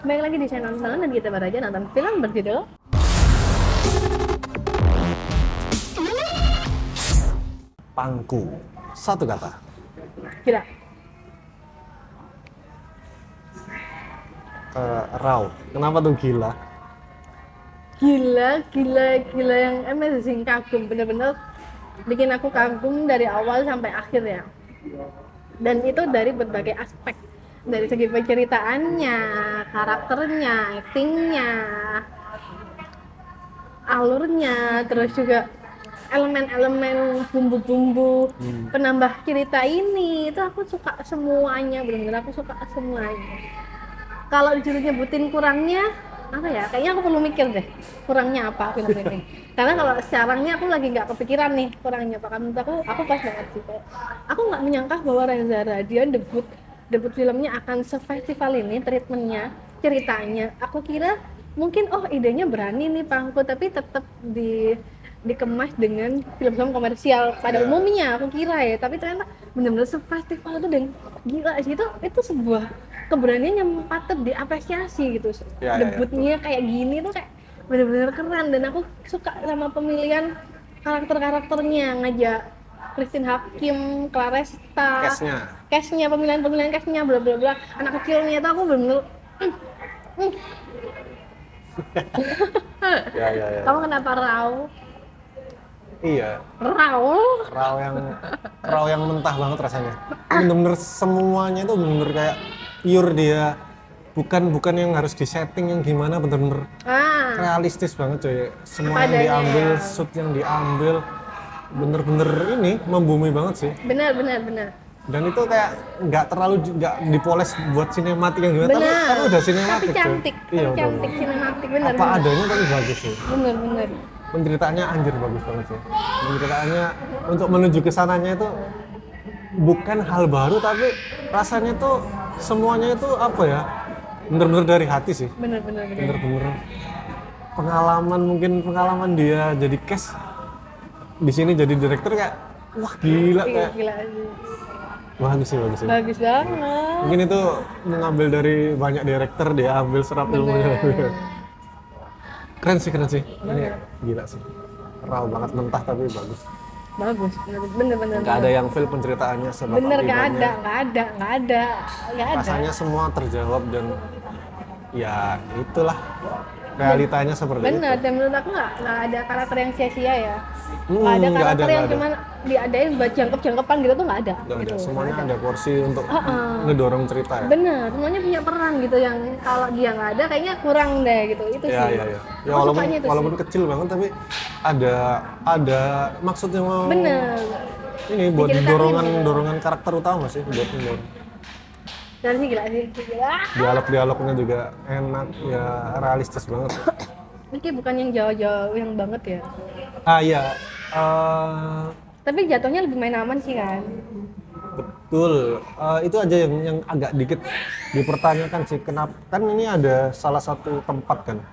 Baik lagi di channel Salon dan kita baru aja nonton film berjudul Pangku. Satu kata. Gila. Raw. Kenapa tuh gila? Gila yang amazing, kagum, bener-bener bikin aku kagum dari awal sampai akhir ya. Dan itu dari berbagai aspek, dari segi penceritaannya, karakternya, actingnya, alurnya, terus juga elemen-elemen bumbu-bumbu penambah cerita ini itu aku suka semuanya, bener-bener aku suka semuanya. Kalau disuruh nyebutin kurangnya apa ya, kayaknya aku perlu mikir deh kurangnya apa film ini. Karena kalau sekarang ini aku lagi nggak kepikiran nih kurangnya apa, menurut aku pas banget sih. Kayak, aku nggak menyangka bahwa Reza Radian debut filmnya akan sefestival ini, treatmentnya, ceritanya. Aku kira mungkin idenya berani nih Pangku, tapi tetap dikemas dengan film-film komersial pada umumnya aku kira ya, tapi ternyata benar-benar sefestival itu dan gila sih, itu sebuah keberanian yang patut diapresiasi gitu. Debutnya kayak gini tuh kayak benar-benar keren, dan aku suka sama pemilihan karakternya, ngajak Christine Hakim, Claresta, cast-nya, pemilihan cast-nya, bla bla bla, anak kecilnya itu aku benar-benar Ya. Kamu kenapa raw? Iya. Raw yang mentah banget rasanya. Bener-bener semuanya itu bener-bener kayak pure dia. Bukan yang harus disetting yang gimana, bener-bener realistis banget coy. Semua yang diambil, shoot yang diambil, bener-bener ini membumi banget sih. Benar. Dan itu kayak nggak dipoles buat sinematik yang gimana, tapi udah sinematik. Tapi cantik, cantik sinematik, bener. Apa adanya tapi bagus sih. Bener. Penceritaannya anjir bagus banget sih. Penceritaannya untuk menuju ke sananya itu bukan hal baru, tapi rasanya tuh semuanya itu apa ya? Bener-bener dari hati sih. Bener. Pengalaman dia jadi cast di sini jadi direktur kayak wah gila kayak. Gila. Bagus sih. Bagus banget. Mungkin itu mengambil dari banyak direktur, dia ambil serap ilmunya. Keren sih. Ini gila sih. Raw banget, mentah tapi bagus. Bener. Nggak ada yang feel penceritaannya sebab bener, nggak ada. Rasanya semua terjawab dan ya itulah realitanya seperti itu. Bener, dan menurut aku nggak ada karakter yang sia-sia ya. Nggak ada karakter yang cuma diadain buat jangkep-jangkepan gitu tuh nggak ada. Gitu. Semuanya ada porsi untuk ngedorong cerita ya. Bener, semuanya punya peran gitu yang kalau dia nggak ada kayaknya kurang deh gitu. Itu sih. Iya. Ya walaupun kecil banget tapi ada maksudnya mau. Bener. Ini buat dorongan karakter utama sih, buat mendorong. Dan sih gila. Dialognya juga enak ya, realistis banget. Ini bukan yang jauh-jauh yang banget ya. Iya. Tapi jatuhnya lebih main aman sih kan. Betul. Itu aja yang agak dikit dipertanyakan sih, kenapa kan ini ada salah satu tempat kan.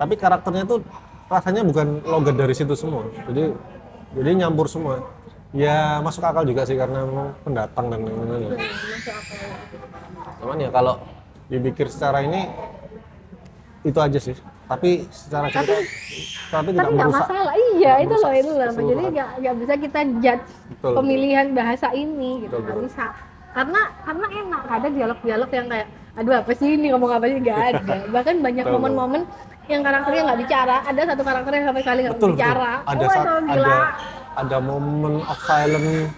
Tapi karakternya tuh rasanya bukan logat dari situ semua. Jadi nyampur semua. Ya masuk akal juga sih karena memang pendatang dan lain-lain. Cuman ya kalau dipikir secara ini itu aja sih. Tapi secara cerita tapi tidak nggak merusak. masalah. Iya, itu loh. Jadi nggak bisa kita judge pemilihan bahasa ini gitu. Nggak bisa. Karena enak, ada dialog-dialog yang kayak aduh apa sih ini, ngomong apa sih, nggak ada. Bahkan banyak momen-momen yang karakternya nggak bicara. Ada satu karakter yang sampai kali nggak bicara. Ada momen of silence,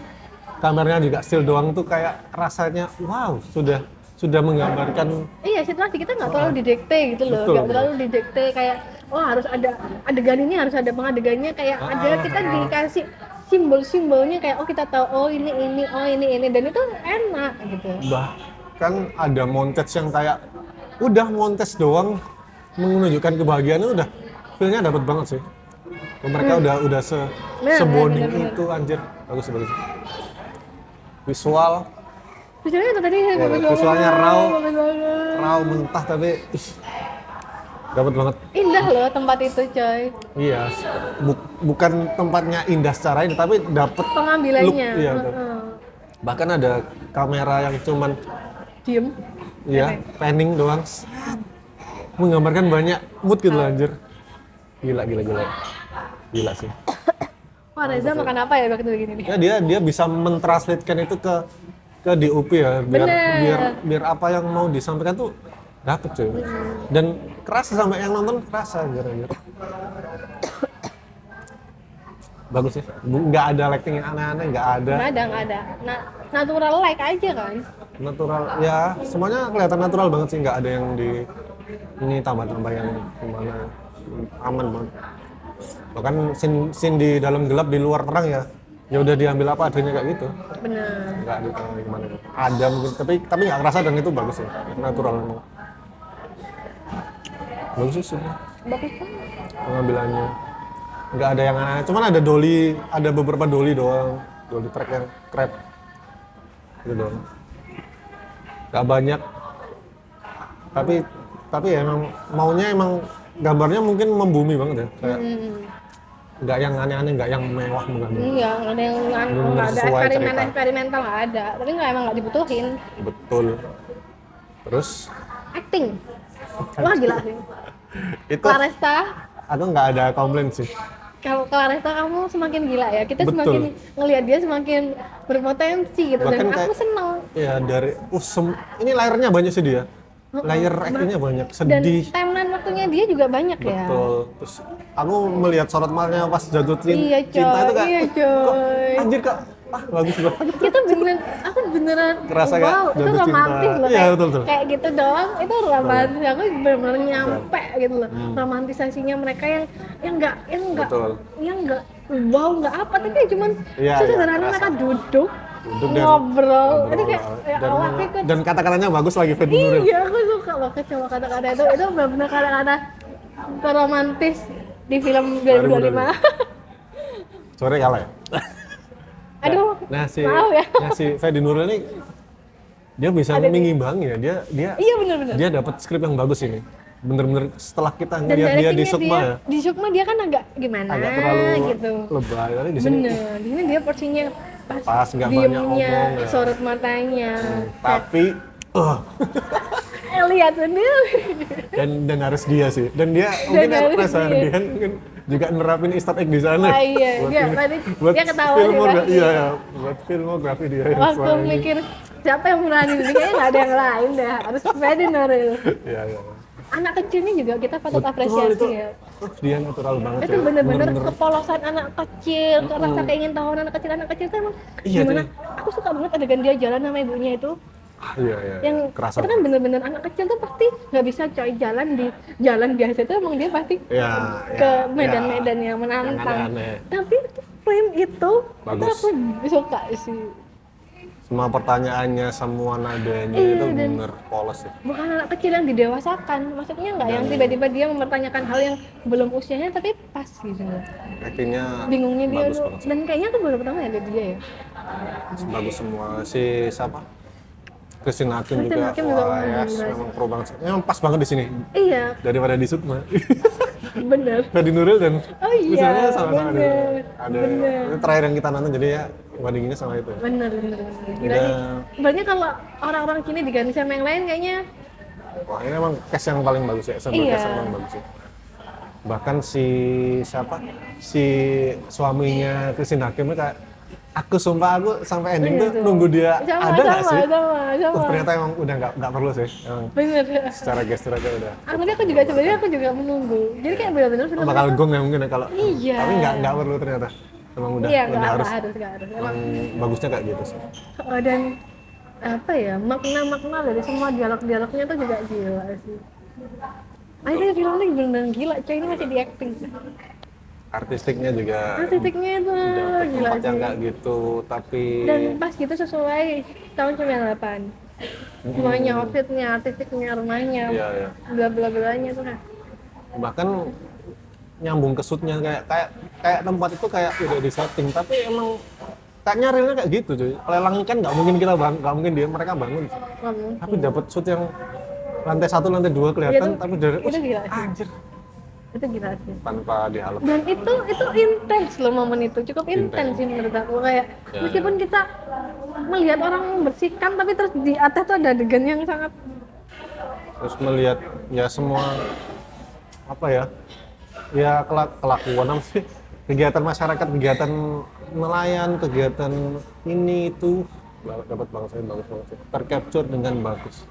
kameranya juga still doang tuh kayak rasanya wow, sudah menggambarkan. Iya, situasi kita nggak terlalu didikte gitu loh, nggak terlalu didikte kayak harus ada adegan ini, harus ada pengadegannya, kayak ada kita dikasih simbol-simbolnya kayak kita tahu ini dan itu enak gitu. Bahkan ada montage yang kayak udah montage doang menunjukkan kebahagiaannya, udah feel-nya dapat banget sih. Mereka udah sebonding itu anjir, bagus. Visualnya itu tadi visualnya raw mentah tapi dapat banget. Indah loh tempat itu coy. Iya, bukan tempatnya indah secara ini tapi dapat pengambilannya. Look, iya, bahkan ada kamera yang cuman diem. Iya, panning doang. menggambarkan banyak mood gitu loh, anjir. Gila. Gila sih. Wah, Reza makan apa ya waktu begini nih? Ya dia bisa mentranslatekan itu ke DOP ya, biar apa yang mau disampaikan tuh dapet cuy. Dan kerasa sampai yang nonton kerasa anjir. Bagus sih. Nggak ada lighting yang aneh-aneh, nggak ada. Nggak ada. Natural like aja kan? Natural, ya semuanya kelihatan natural banget sih, nggak ada yang di ini tambah-tambah yang gimana, aman banget. Bahkan scene di dalam gelap di luar terang ya udah diambil apa adanya kayak gitu. Bener. Nggak ditambah gimana. Ada mungkin, tapi nggak kerasa dan itu bagus sih, natural memang. Bagus sih semua. Bagus kan? Pengambilannya nggak ada yang aneh, cuman ada beberapa dolly doang, dolly track yang crap itu doang, nggak banyak, tapi ya emang maunya emang gambarnya mungkin membumi banget ya, kayak nggak yang aneh-aneh, nggak yang mewah banget. Iya, nggak ada yang nggak ada Sesuai eksperimental nggak ada, tapi emang nggak dibutuhin. Betul. Terus Acting, wah gila sih. itu Claresta, aku nggak ada komplain sih. kalau Claresta kamu semakin gila ya, kita Betul. semakin ngelihat dia semakin berpotensi gitu. Bahkan Dan aku kayak- seneng. Ya dari ini layernya banyak sih dia, layer actingnya banyak, Dan sedih. timeline waktunya dia juga banyak ya. Betul. Terus aku melihat sorot matanya pas jatuh Iya cinta itu kayak iya kok coy. anjir kak, bagus banget. Kita aku beneran Kerasa kayak wow, itu jatuh cinta. romantis loh. Iya, Kayak- betul. Kayak gitu doang, itu romantis. Aku bener-bener nyampe gitu loh. Hmm. Romantisasinya mereka yang enggak Betul. yang enggak wow, enggak apa, tapi cuman Iya, sesederhana iya, mereka kerasa. duduk Dan ngobrol. Itu kayak ya dan, Allah, aku dan kata-katanya bagus lagi Fedi Nuril. iya, aku suka banget sama kata-kata itu benar-benar kata-kata romantis di film 2025. Sore kalah ya. Aduh, Nah maaf ya. si Fedi Nuril ini dia bisa mengimbangi ya, dia Iya benar-benar. dia dapat skrip yang bagus ini. Bener-bener setelah kita Dan ngeliat dia di directingnya Sukma ya, di Sukma dia kan agak gimana agak terlalu gitu. lebay. Tapi di sini Bener, di sini dia porsinya pas, nggak banyak diemnya, omong ya. sorot matanya. Tapi Lihat sendiri. dan harus dia sih. Dan dia mungkin harus perasaan dia. dia mungkin juga nerapin Easter egg di sana. Ah, iya, Buat dia ini- tadi buat dia ketawa filmogra- juga. Iya, ya, buat filmografi dia. yang Waktu selama ini. mikir siapa yang berani ini, kayaknya nggak ada yang lain deh, harus Fedi Nuril. Iya, iya. Anak kecilnya juga kita patut Betul, apresiasi itu. ya. Dia natural banget Itu ya. bener-bener kepolosan anak kecil, rasa keingin tahuan anak kecil itu emang Iya, gimana? cuy. Aku suka banget adegan dia jalan sama ibunya itu. Iya, iya. Yang Kerasa. itu kan bener-bener anak kecil tuh pasti nggak bisa coy jalan di jalan biasa itu, emang dia pasti Iya, ke iya, medan-medan iya. yang menantang. Yang aneh-aneh. Tapi frame itu Bagus. aku suka sih. Semua pertanyaannya, semua nadanya Iya, itu dan- bener polos ya. Bukan anak kecil yang didewasakan, maksudnya nggak yang tiba-tiba dia mempertanyakan hal yang belum usianya tapi pas gitu. Actingnya Bingungnya dia bagus tuh. banget. Dan kayaknya aku baru pertama ya lihat dia ya. Bagus semua. Si siapa? Christine Hakim Christine juga. Hakim juga Wah, ya, gila sih. memang pro banget. Memang pas banget di sini Iya, daripada di Sukma. bener. Fedi Nuril dan Oh iya, misalnya sama-sama bener, ada bener. ini terakhir yang kita nonton, jadi ya bandinginnya sama itu. Bener. Gila Udah. sih. Sebenarnya kalau orang-orang kini diganti sama yang lain kayaknya Wah, ini emang cast yang paling bagus ya, sebuah Iya. cast yang paling bagus ya. Bahkan si siapa? Si suaminya Christine Hakim itu kayak aku sumpah aku sampai ending Iya tuh tuh. nunggu dia sama, ada nggak sih? sama. Ternyata emang udah nggak perlu sih. Emang Bener. secara gestur aja udah. Tapi aku juga menunggu. Jadi kayak benar-benar film Bakal gong ya mungkin ya kalau. Iya. Tapi nggak perlu ternyata. Emang udah Iya, udah nggak harus. harus. Emang bagusnya kayak gitu sih. Dan apa ya, makna-makna dari semua dialog-dialognya tuh juga gila sih. Akhirnya filmnya bener-bener gila, coy, ini masih di acting. Artistiknya juga Titiknya itu dapet gila tempat yang sih. nggak gitu, tapi Dan pas gitu sesuai tahun 98. Semuanya outfitnya, artistiknya, rumahnya, iya ya. bla bla blanya tuh kan. Bahkan nyambung ke shootnya kayak tempat itu kayak udah di setting, tapi emang kayaknya realnya kayak gitu cuy. Lelang ikan nggak mungkin nggak mungkin mereka bangun, Kamu. tapi dapat shoot yang lantai 1, lantai 2 kelihatan, Itu- tapi dari itu gila sih. anjir Itu gila sih. tanpa dihalap. Dan itu intens loh, momen itu cukup intens sih menurut aku, kayak Ya, meskipun kita melihat orang membersihkan tapi terus di atas tuh ada adegan yang sangat terus melihat ya semua apa ya, kelakuan apa sih, kegiatan masyarakat, kegiatan nelayan, kegiatan ini itu dapat bagus banget sih, tercapture dengan bagus,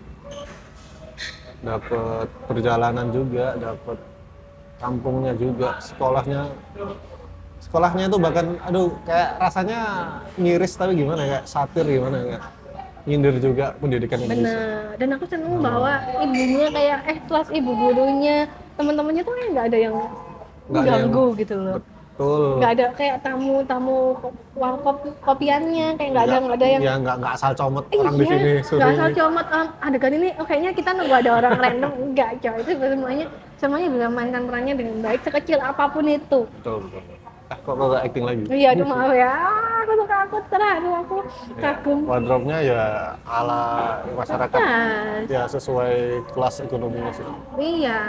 dapat perjalanan juga, dapat kampungnya juga, sekolahnya itu bahkan aduh kayak rasanya miris tapi gimana ya, kayak satir gimana ya, nyindir juga pendidikan Indonesia. Bener. Dan aku seneng bahwa ibunya kayak kelas ibu gurunya, teman-temannya tuh kayak nggak ada yang Nggak ada yang- mengganggu gitu loh. Betul. Nggak ada kayak tamu warkop kopiannya, kayak nggak ada yang ya nggak asal comot orang di sini nggak suruh asal ini. comot adegan ini, oh kayaknya kita nunggu ada orang random, enggak coy, itu semuanya bisa mainkan perannya dengan baik sekecil apapun itu. Betul. Kok nggak acting lagi? Iya, aduh maaf ya, aku terharu, aku kagum. Wardrobe-nya ya ala masyarakat, Pas. ya sesuai kelas ekonominya sih. Iya.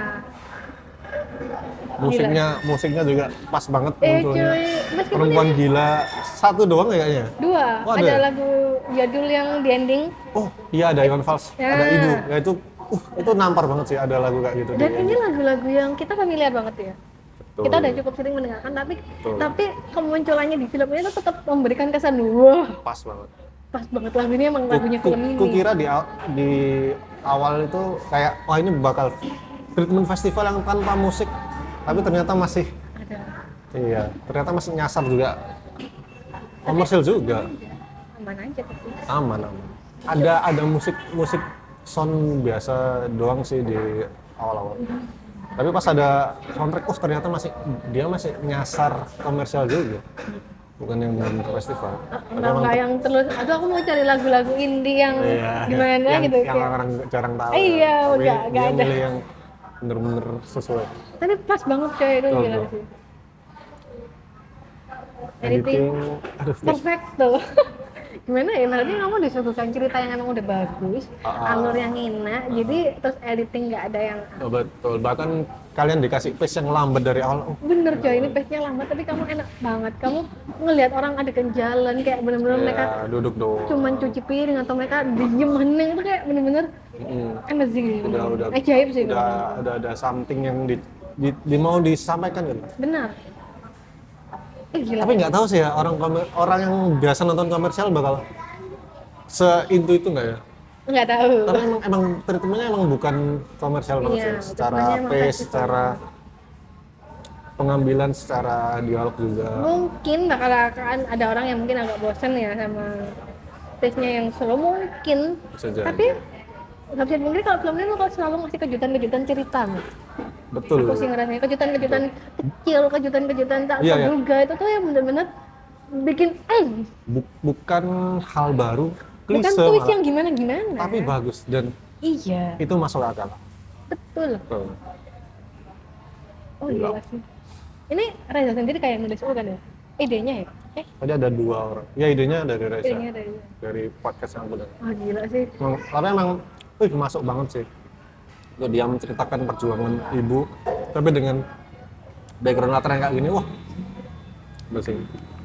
Musiknya juga pas banget Eh munculnya. cuy, meskipun Perempuan gila satu doang kayaknya. dua, Oh, ada ada ya? lagu jadul yang di ending. Oh iya, ada Iwan Fals, Ya. ada Ibu. Ya itu nampar banget sih, ada lagu kayak gitu. Dan di ini ending. lagu-lagu yang kita familiar banget ya. Betul. Kita udah cukup sering mendengarkan, Betul. tapi kemunculannya di film ini tuh tetap memberikan kesan wah, Pas banget. pas banget lagu ini, emang lagunya film ini. Kukira di awal itu kayak wah ini bakal treatment festival yang tanpa musik, tapi ternyata masih ternyata masih nyasar juga, komersil juga, Aman aja tapi. aman. Ada musik sound biasa doang sih di awal-awal, tapi pas ada soundtrack ternyata dia masih nyasar komersial juga, bukan yang benar festival. Tapi emang Nggak yang terus, aduh aku mau cari lagu-lagu indie yang gimana yang, gitu yang kayak. orang jarang tahu. Iya, Tapi nggak dia ada. milih yang bener-bener sesuai. Tapi pas banget coy, itu Betul, gila betul. sih. Editing, aduh, Perfect tuh. Gimana ya, berarti kamu disuguhkan cerita yang emang udah bagus, alur yang enak, jadi terus editing nggak ada yang betul. Bahkan kalian dikasih pace yang lambat dari awal. bener coy, ini pace-nya lambat tapi kamu enak banget. Kamu ngelihat orang adegan jalan kayak bener-bener mereka Duduk doang. cuman cuci piring atau mereka diem hening, itu kayak bener-bener amazing gitu. Udah Ajaib sih bener-bener. udah ada something yang mau disampaikan gitu. Benar. Gila. Tapi nggak tahu sih ya, orang yang biasa nonton komersial bakal seintu itu nggak ya? Nggak tahu. Tapi emang treatmentnya emang bukan komersial banget Iya, sih. Secara treatmentnya emang pace, festival. secara pengambilan, secara dialog juga. Mungkin akan ada orang yang mungkin agak bosan ya sama pace-nya yang slow, mungkin. Bisa jadi. Tapi nggak bisa mungkin kalau film ini kalau selalu ngasih kejutan-kejutan cerita. Betul. Aku sih ngerasanya kejutan-kejutan kecil, kejutan-kejutan tak Iya, iya. terduga, itu tuh yang bener-bener bikin Bukan hal baru, bukan klise twist malah. yang gimana-gimana. Tapi bagus dan Iya, itu masuk akal. betul. Betul. Oh iya sih. Ini Reza sendiri kayak nulis kan ya? Idenya ya? Tadi ada 2 orang. Ya idenya dari Reza. Idenya dari Dari podcast yang aku dengar. oh gila sih. Karena emang masuk banget sih. Untuk dia menceritakan perjuangan ibu, tapi dengan background latar yang kayak gini, wah. Udah sih.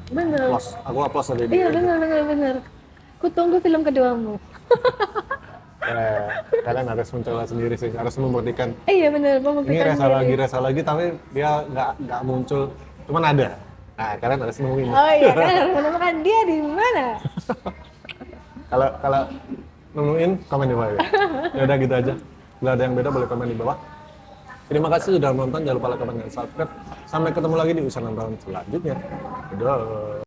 Bener. Aku applause tadi. Iya bener. Ku tunggu film keduamu. Kalian harus mencoba sendiri sih, harus membuktikan. Iya bener, Ini membuktikan resa lagi, tapi dia nggak muncul, cuman ada. Nah, kalian harus nemuin. Oh iya, kan harus menemukan dia di mana? Kalau nemuin, komen di bawah ya. Ya udah gitu aja. Bila ada yang beda boleh komen di bawah. Terima kasih sudah menonton, jangan lupa like, komen, dan subscribe. Sampai ketemu lagi di usaha nonton selanjutnya. Dadah.